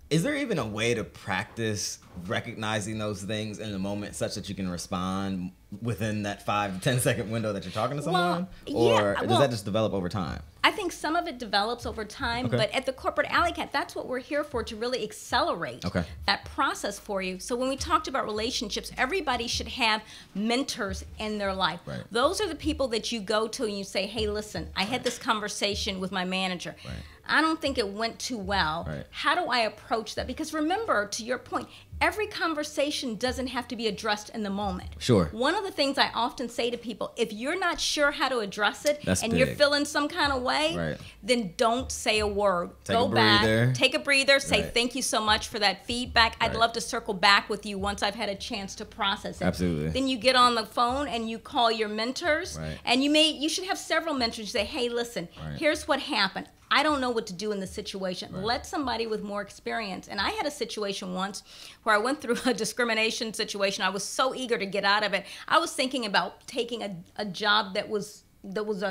Is there even a way to practice recognizing those things in the moment such that you can respond within that 5 to 10 second window that you're talking to someone? Or does that just develop over time? I think some of it develops over time, but at the Corporate Alley Cat, that's what we're here for, to really accelerate that process for you. So when we talked about relationships, everybody should have mentors in their life. Right. Those are the people that you go to and you say, hey, listen, I had this conversation with my manager. Right. I don't think it went too well. Right. How do I approach that? Because remember, to your point, every conversation doesn't have to be addressed in the moment. Sure. One of the things I often say to people, if you're not sure how to address it That's and big. you're feeling some kind of way, then don't say a word. Go back, take a breather, say thank you so much for that feedback. I'd love to circle back with you once I've had a chance to process it. Absolutely. Then you get on the phone and you call your mentors, and you should have several mentors. You say, hey, listen, here's what happened. I don't know what to do in this situation. Let somebody with more experience. And I had a situation once where I went through a discrimination situation. I was so eager to get out of it. I was thinking about taking a job that was that was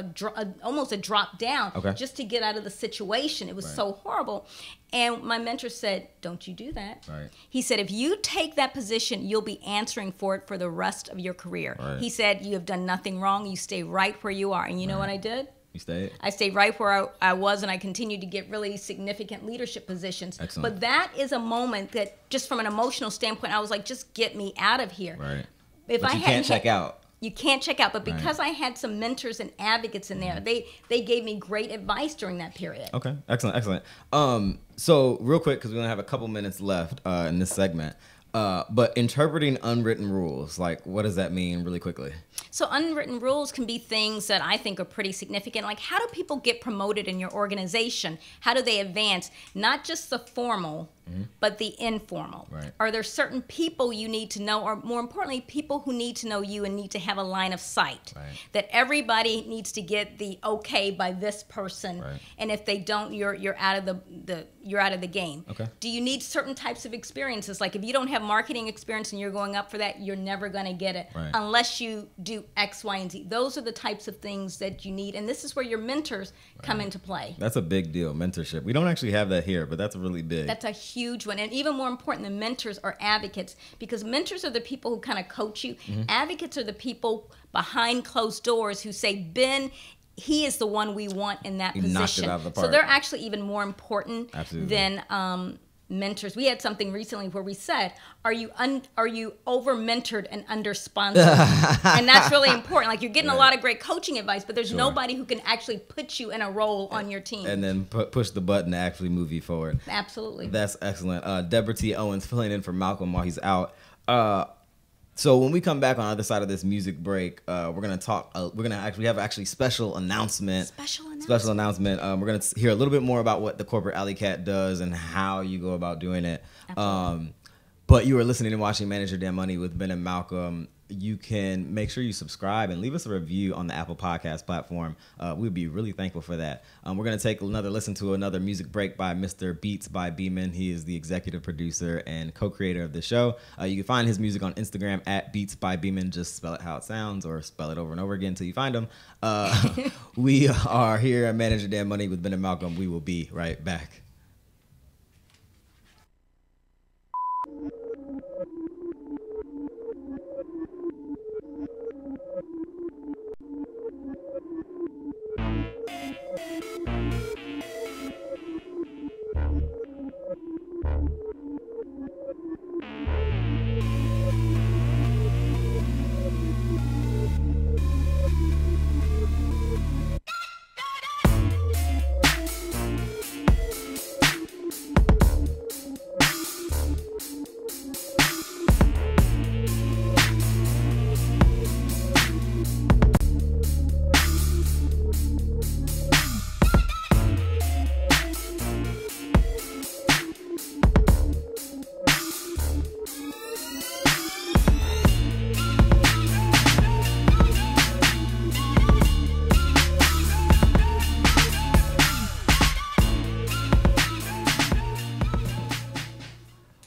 almost a drop down Okay. just to get out of the situation. It was Right. so horrible. And my mentor said, don't you do that. Right. He said, if you take that position, you'll be answering for it for the rest of your career. Right. He said, you have done nothing wrong. You stay right where you are. And you know what I did? You stayed? I stayed right where I was, and I continued to get really significant leadership positions. Excellent. But that is a moment that, just from an emotional standpoint, I was like, just get me out of here. Right. If But I you hadn't can't check out. You can't check out. But Right. because I had some mentors and advocates in there, they gave me great advice during that period. Okay, excellent, excellent. So real quick, because we only have a couple minutes left in this segment, but interpreting unwritten rules, like what does that mean really quickly? So unwritten rules can be things that I think are pretty significant. Like, how do people get promoted in your organization? How do they advance? Not just the formal, but the informal. Right. Are there certain people you need to know, or more importantly, people who need to know you and need to have a line of sight? Right. That everybody needs to get the okay by this person, Right. and if they don't, you're out of you're out of the game. Okay. Do you need certain types of experiences? Like, if you don't have marketing experience and you're going up for that, you're never going to get it Right. unless you do X, Y, and Z. Those are the types of things that you need, and this is where your mentors come into play. That's a big deal, mentorship. We don't actually have that here, but that's really big. That's a huge one. And even more important than mentors are advocates, because mentors are the people who kind of coach you. Advocates are the people behind closed doors who say, Ben, he is the one we want in that He knocked position. it out of the So park. they're actually even more important Absolutely. than mentors. We had something recently where we said, are you over mentored and under sponsored? And that's really important. Like, you're getting a lot of great coaching advice, but there's Sure. nobody who can actually put you in a role on your team. And then push the button to actually move you forward. Absolutely. That's excellent. Deborah T. Owens filling in for Malcolm while he's out. So when we come back on the other side of this music break, we're gonna talk. We're gonna actually have special announcement. Special announcement. We're gonna hear a little bit more about what the Corporate Alley Cat does and how you go about doing it. But you are listening and watching Manage Your Damn Money with Ben and Malcolm. You can make sure you subscribe and leave us a review on the Apple Podcast platform. We'd be really thankful for that. We're going to take another listen to another music break by Mr. Beats by Beeman. He is the executive producer and co-creator of the show. You can find his music on Instagram at Beats by Beeman. Just spell it how it sounds or spell it over and over again until you find him. We are here at Manage Your Damn Money with Ben and Malcolm. We will be right back.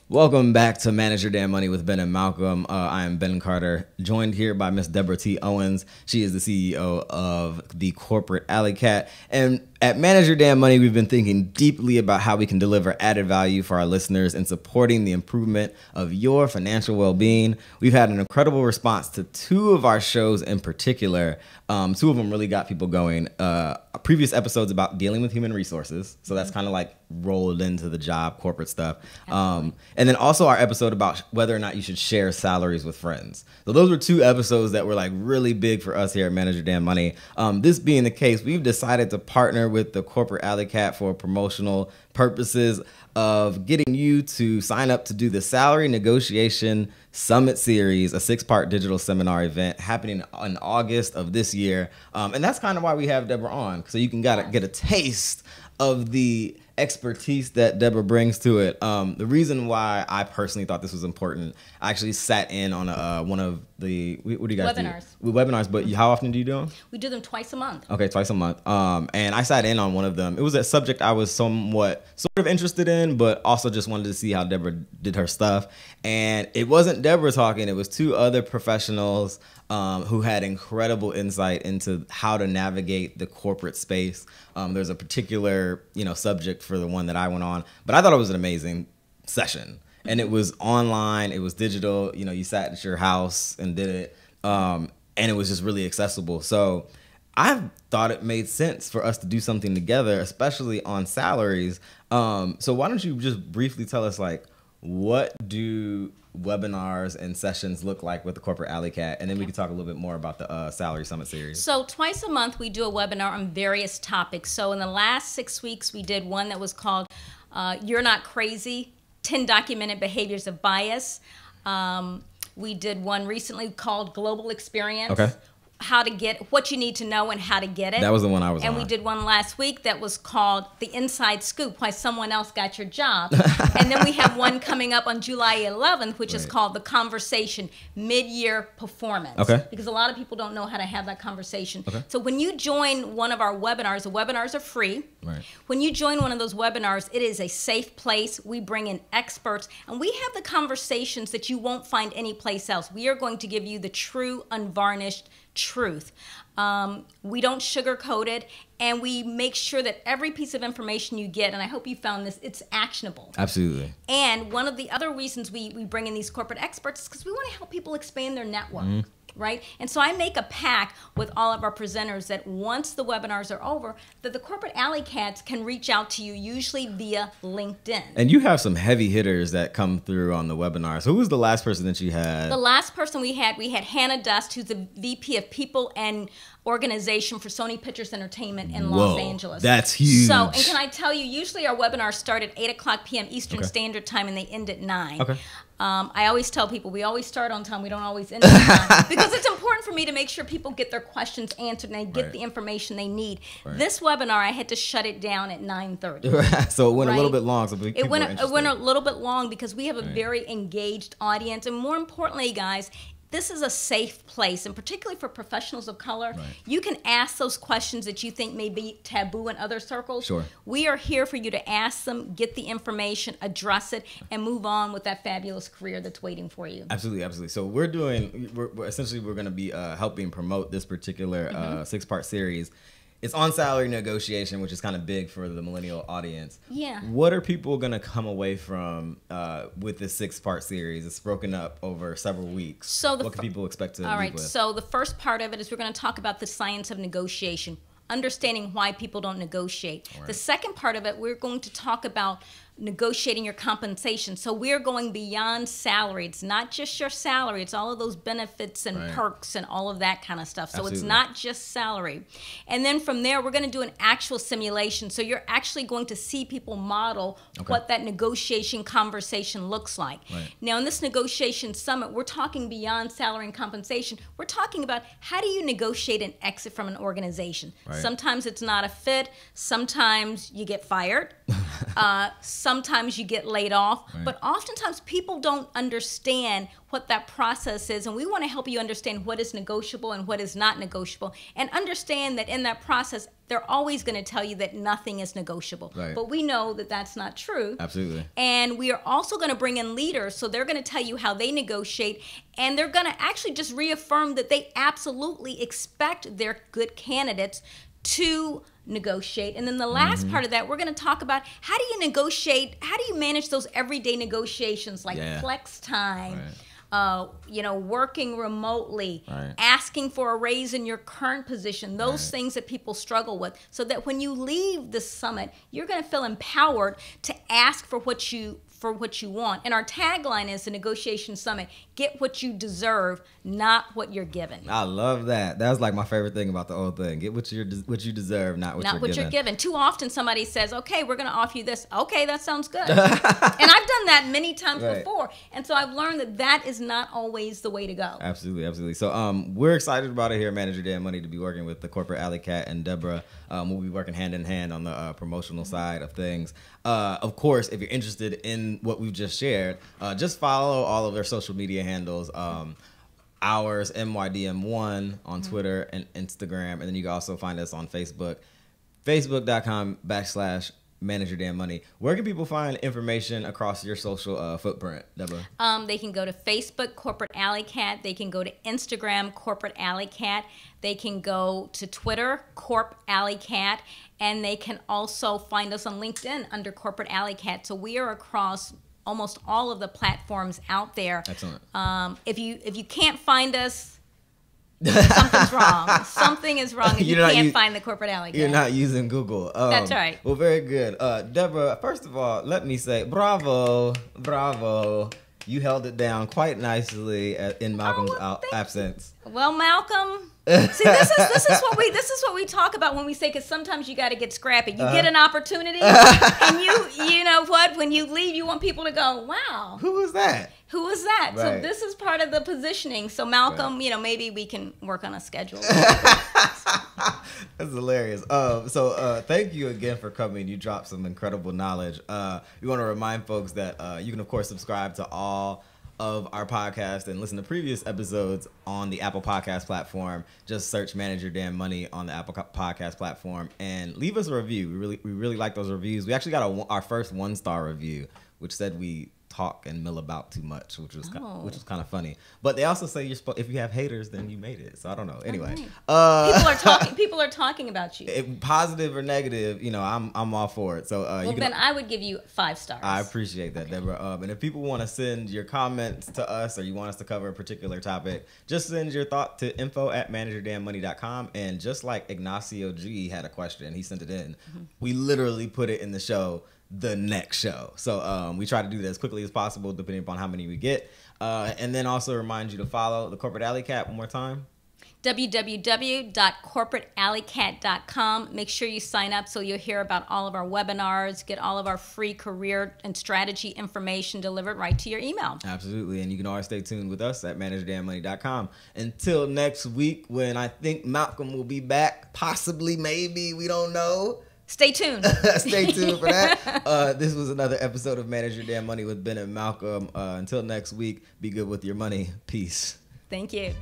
Welcome back to Manage Your Damn Money with Ben and Malcolm. I am Ben Carter, joined here by Miss Deborah T. Owens. She is the CEO of the Corporate Alley Cat. And at Manage Your Damn Money, we've been thinking deeply about how we can deliver added value for our listeners in supporting the improvement of your financial well-being. We've had an incredible response to two of our shows in particular. Two of them really got people going. Previous episodes about dealing with human resources. So that's kind of like rolled into the job, corporate stuff. And then also our episode about whether or not you should share salaries with friends. So those were two episodes that were like really big for us here at Manage Your Damn Money. This being the case, we've decided to partner with the Corporate Alley Cat for promotional purposes of getting you to sign up to do the Salary Negotiation Summit Series, a 6-part digital seminar event happening in August of this year. And that's kind of why we have Deborah on, so you can get a taste of the expertise that Deborah brings to it. The reason why I personally thought this was important, I actually sat in on one of the, what do you guys Webinars. do? Webinars, but how often do you do them? We do them twice a month. Okay, twice a month. And I sat in on one of them. It was a subject I was sort of interested in, but also just wanted to see how Deborah did her stuff. And it wasn't Deborah talking, it was two other professionals who had incredible insight into how to navigate the corporate space. There's a particular, subject for the one that I went on, but I thought it was an amazing session. And it was online, it was digital, you sat at your house and did it. And it was just really accessible. So I thought it made sense for us to do something together, especially on salaries. So why don't you just briefly tell us, what do webinars and sessions look like with the Corporate Alley Cat, and then we can talk a little bit more about the Salary Summit series. So twice a month we do a webinar on various topics. So in the last 6 weeks we did one that was called You're Not Crazy, 10 Documented Behaviors of Bias. We did one recently called Global Experience. Okay. How to get what you need to know and how to get it. That was the one I was on. And we did one last week that was called The Inside Scoop, Why Someone Else Got Your Job. And then we have one coming up on July 11th, which is called The Conversation, Mid-Year Performance. Okay. Because a lot of people don't know how to have that conversation. Okay. So when you join one of our webinars, the webinars are free. Right. When you join one of those webinars, it is a safe place. We bring in experts, and we have the conversations that you won't find anyplace else. We are going to give you the true, unvarnished truth. We don't sugarcoat it, and we make sure that every piece of information you get, and I hope you found this, it's actionable. Absolutely. And one of the other reasons we bring in these corporate experts is because we want to help people expand their network. Right? And so I make a pact with all of our presenters that once the webinars are over, that the Corporate Alley Cats can reach out to you, usually via LinkedIn. And you have some heavy hitters that come through on the webinars. Who was the last person that you had? The last person we had Hannah Dust, who's the VP of People and Organization for Sony Pictures Entertainment in Los Angeles. That's huge. So, and can I tell you, usually our webinars start at 8 o'clock p.m. Eastern Standard Time, and they end at 9. Okay. I always tell people we always start on time. We don't always end on time because it's important for me to make sure people get their questions answered and they get the information they need. This webinar, I had to shut it down at 9:30. So it went a little bit long. So it went a little bit long because we have a very engaged audience, and more importantly, guys, this is a safe place, and particularly for professionals of color, you can ask those questions that you think may be taboo in other circles. Sure. We are here for you to ask them, get the information, address it, and move on with that fabulous career that's waiting for you. Absolutely, absolutely. So we're going to be helping promote this particular 6-part series. It's on salary negotiation, which is kind of big for the millennial audience. Yeah. What are people going to come away from with this 6-part series? It's broken up over several weeks. So what can people expect to leave with? So the first part of it is we're going to talk about the science of negotiation, understanding why people don't negotiate. The second part of it, we're going to talk about negotiating your compensation. So we're going beyond salary. It's not just your salary. It's all of those benefits and perks and all of that kind of stuff. So Absolutely. It's not just salary. And then from there, we're going to do an actual simulation. So you're actually going to see people model what that negotiation conversation looks like. Now, in this negotiation summit, we're talking beyond salary and compensation. We're talking about how do you negotiate an exit from an organization. Sometimes it's not a fit. Sometimes you get fired. Sometimes you get laid off, but oftentimes people don't understand what that process is, and we want to help you understand what is negotiable and what is not negotiable, and understand that in that process, they're always going to tell you that nothing is negotiable. But we know that that's not true. Absolutely. And we are also going to bring in leaders, so they're going to tell you how they negotiate, and they're going to actually just reaffirm that they absolutely expect their good candidates to negotiate. And then the last part of that, we're going to talk about how do you negotiate, how do you manage those everyday negotiations like flex time, working remotely, asking for a raise in your current position, those things that people struggle with, so that when you leave the summit, you're going to feel empowered to ask for what you want. And our tagline is the Negotiation Summit: get what you deserve, not what you're given. I love that. That's like my favorite thing about the whole thing. Get what you deserve, not what you're given. Too often somebody says, okay, we're going to offer you this. Okay, that sounds good. And I've done that many times Right. before. And so I've learned that that is not always the way to go. Absolutely, absolutely. So we're excited about it here at Manager Dan Money to be working with the corporate Alley Cat and Deborah. We'll be working hand in hand on the promotional side of things. Of course, if you're interested in what we've just shared, just follow all of their social media handles. Ours, MYDM1 on Twitter and Instagram. And then you can also find us on Facebook, facebook.com/Manager Dan Money. Where can people find information across your social footprint, Deborah? They can go to Facebook, Corporate Alley Cat. They can go to Instagram, Corporate Alley Cat. They can go to Twitter, Corp Alley Cat. And they can also find us on LinkedIn under Corporate Alley Cat. So we are across almost all of the platforms out there. Excellent. If you can't find us, something's wrong. Something is wring if you can't find the Corporate Alley Cat. You're not using Google. That's right. Well, very good. Deborah, first of all, let me say bravo. You held it down quite nicely in Malcolm's absence. Well, Malcolm, see, this is what we talk about when we say, because sometimes you got to get scrappy. You get an opportunity, and you know what? When you leave, you want people to go, "Wow, Who was that?" Who was that?" Right. So this is part of the positioning. So Malcolm, maybe we can work on a schedule. That's hilarious. So thank you again for coming. You dropped some incredible knowledge. We want to remind folks that you can, of course, subscribe to all of our podcast and listen to previous episodes on the Apple Podcast platform. Just search Manager Dan Money on the Apple Podcast platform and leave us a review. We really like those reviews. We actually got our first 1-star review, which said we talk and mill about too much, which was kind of funny. But they also say if you have haters, then you made it. So I don't know. Anyway, People are talking about you. Positive or negative, I'm all for it. So then I would give you 5 stars. I appreciate that, Deborah. And if people want to send your comments to us, or you want us to cover a particular topic, just send your thought to info@managerdanmoney.com. And just like Ignacio G had a question, he sent it in. We literally put it in the show the next show. So we try to do that as quickly as possible, depending upon how many we get. And then also remind you to follow the Corporate Alley Cat one more time. www.corporatealleycat.com. Make sure you sign up so you'll hear about all of our webinars, get all of our free career and strategy information delivered right to your email. Absolutely. And you can always stay tuned with us at managerdanmoney.com. Until next week, when I think Malcolm will be back, possibly, maybe, we don't know. Stay tuned. Stay tuned for that. This was another episode of Manager Dan Money with Ben and Malcolm. Until next week, be good with your money. Peace. Thank you.